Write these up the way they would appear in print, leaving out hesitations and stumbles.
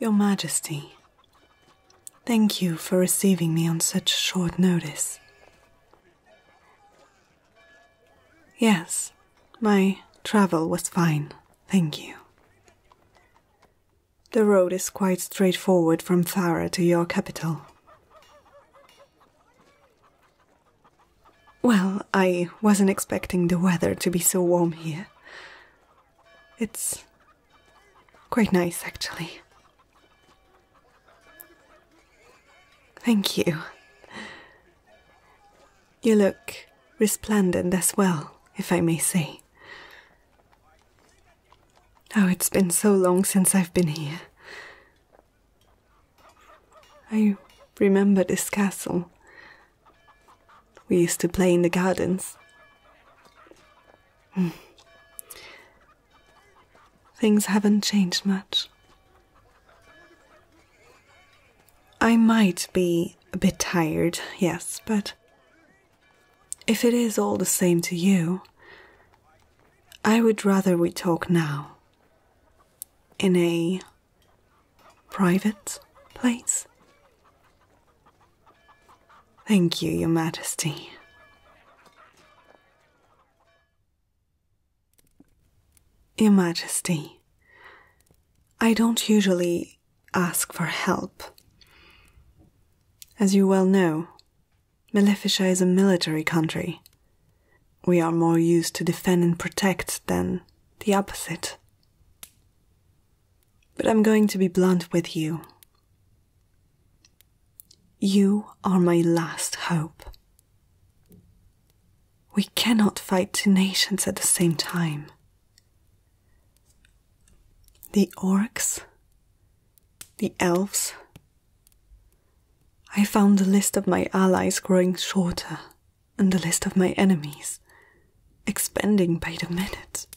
Your Majesty, thank you for receiving me on such short notice. Yes, my travel was fine, thank you. The road is quite straightforward from Farah to your capital. Well, I wasn't expecting the weather to be so warm here. It's quite nice, actually. Thank you. You look resplendent as well, if I may say. Oh, it's been so long since I've been here. I remember this castle. We used to play in the gardens. Things haven't changed much. I might be a bit tired, yes, but if it is all the same to you, I would rather we talk now. In a private place? Thank you, Your Majesty. Your Majesty, I don't usually ask for help. As you well know, Maleficia is a military country. We are more used to defend and protect than the opposite. But I'm going to be blunt with you. You are my last hope. We cannot fight two nations at the same time. The orcs, the elves. I found the list of my allies growing shorter and the list of my enemies expanding by the minute.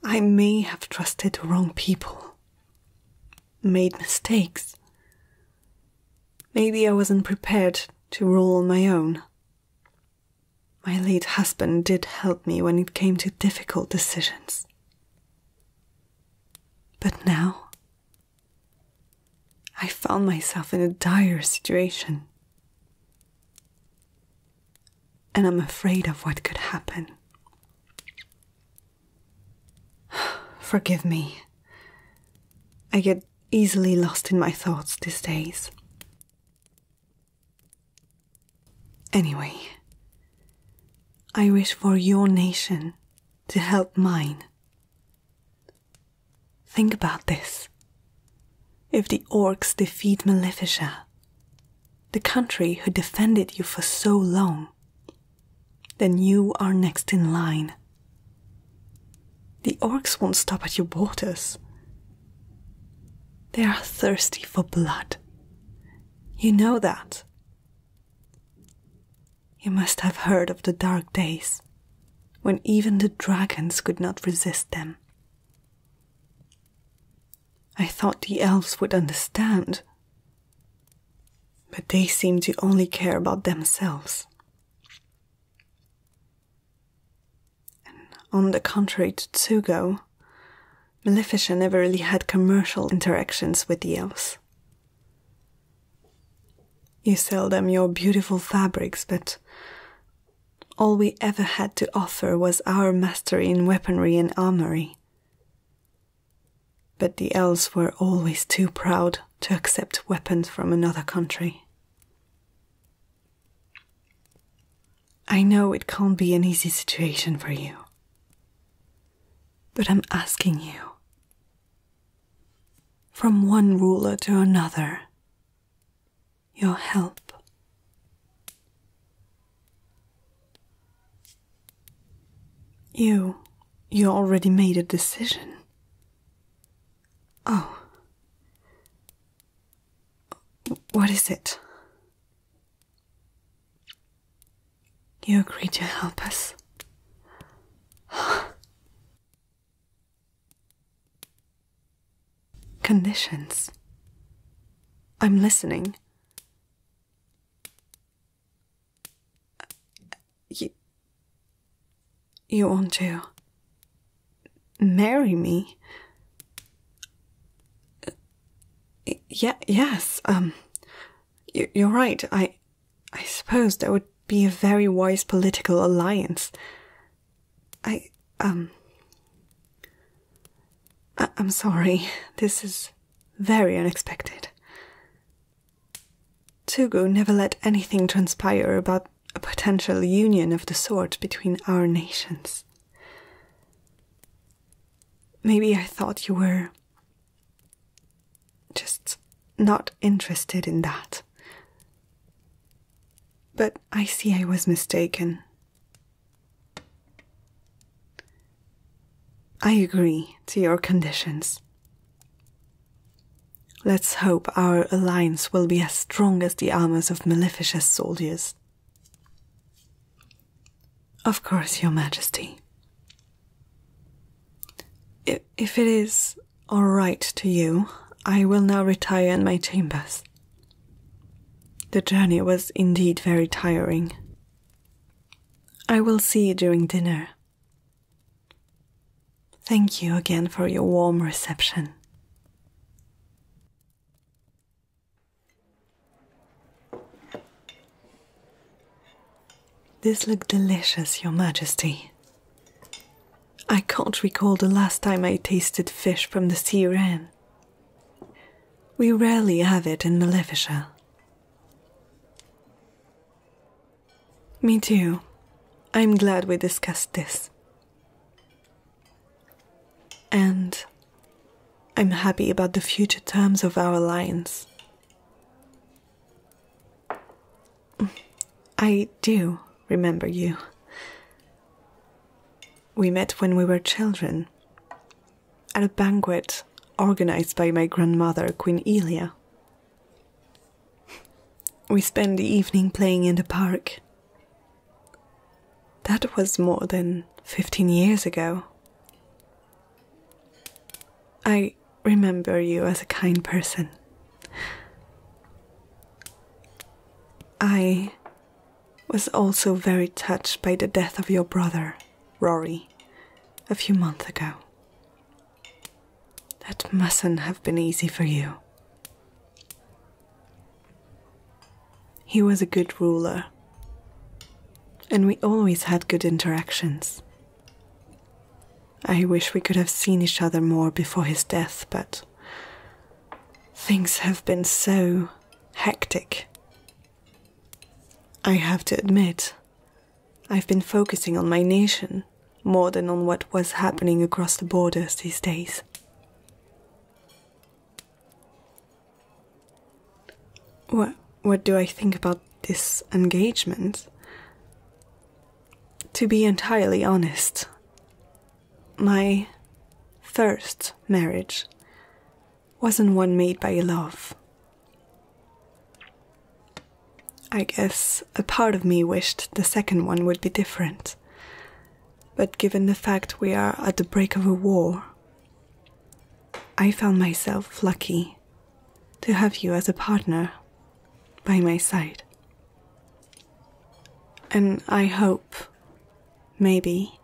I may have trusted the wrong people, made mistakes. Maybe I wasn't prepared to rule on my own. My late husband did help me when it came to difficult decisions. But now, I found myself in a dire situation. And I'm afraid of what could happen. Forgive me. I get easily lost in my thoughts these days. Anyway, I wish for your nation to help mine. Think about this. If the orcs defeat Maleficia, the country who defended you for so long, then you are next in line. The orcs won't stop at your borders. They are thirsty for blood. You know that. You must have heard of the dark days, when even the dragons could not resist them. I thought the elves would understand, but they seem to only care about themselves. On the contrary to Sugo, Maleficia never really had commercial interactions with the elves. You sell them your beautiful fabrics, but all we ever had to offer was our mastery in weaponry and armory. But the elves were always too proud to accept weapons from another country. I know it can't be an easy situation for you. But I'm asking you, from one ruler to another, your help. You already made a decision. Oh. What is it? You agreed to help us. Conditions. I'm listening. You want to marry me? Yes, you're right. I suppose that would be a very wise political alliance. I'm sorry. This is very unexpected. Sugo never let anything transpire about a potential union of the sort between our nations. Maybe I thought you were just not interested in that. But I see I was mistaken. I agree to your conditions. Let's hope our alliance will be as strong as the armors of Maleficia's soldiers. Of course, Your Majesty. If it is all right to you, I will now retire in my chambers. The journey was indeed very tiring. I will see you during dinner. Thank you again for your warm reception. This looked delicious, Your Majesty. I can't recall the last time I tasted fish from the sea wren. We rarely have it in Maleficia. Me too. I'm glad we discussed this. And I'm happy about the future terms of our alliance. I do remember you. We met when we were children, at a banquet organized by my grandmother, Queen Elia. We spent the evening playing in the park. That was more than 15 years ago. I remember you as a kind person. I was also very touched by the death of your brother, Rory, a few months ago. That mustn't have been easy for you. He was a good ruler, and we always had good interactions. I wish we could have seen each other more before his death, but things have been so hectic. I have to admit, I've been focusing on my nation more than on what was happening across the borders these days. What do I think about this engagement? To be entirely honest, my first marriage wasn't one made by love. I guess a part of me wished the second one would be different. But given the fact we are at the break of a war, I found myself lucky to have you as a partner by my side. And I hope, maybe,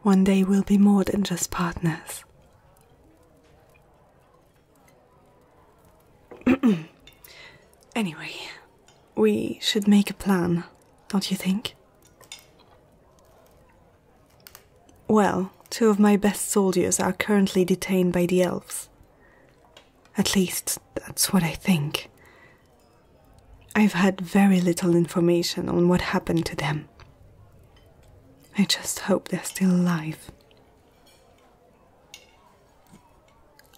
one day we'll be more than just partners. Anyway, we should make a plan, don't you think? Well, 2 of my best soldiers are currently detained by the elves. At least, that's what I think. I've had very little information on what happened to them. I just hope they're still alive.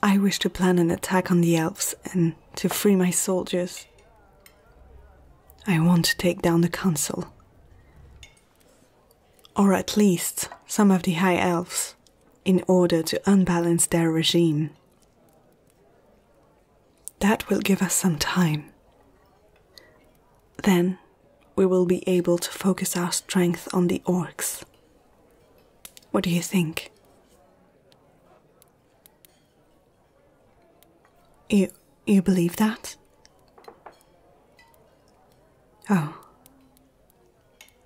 I wish to plan an attack on the elves and to free my soldiers. I want to take down the council. Or at least some of the high elves, in order to unbalance their regime. That will give us some time. Then we will be able to focus our strength on the orcs. What do you think? You believe that? Oh.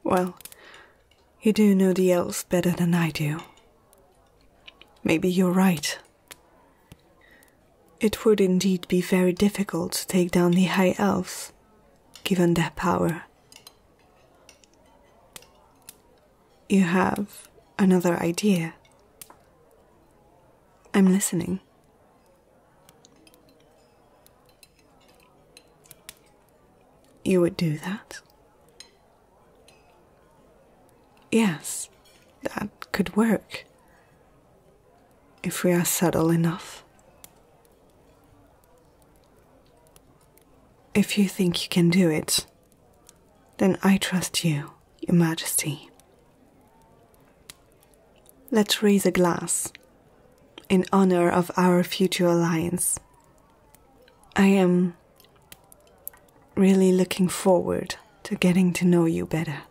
Well, you do know the elves better than I do. Maybe you're right. It would indeed be very difficult to take down the High Elves, given their power. You have another idea? I'm listening. You would do that? Yes, that could work. If we are subtle enough. If you think you can do it, then I trust you, Your Majesty. Let's raise a glass in honor of our future alliance. I am really looking forward to getting to know you better.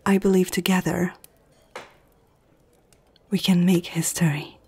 I believe together we can make history.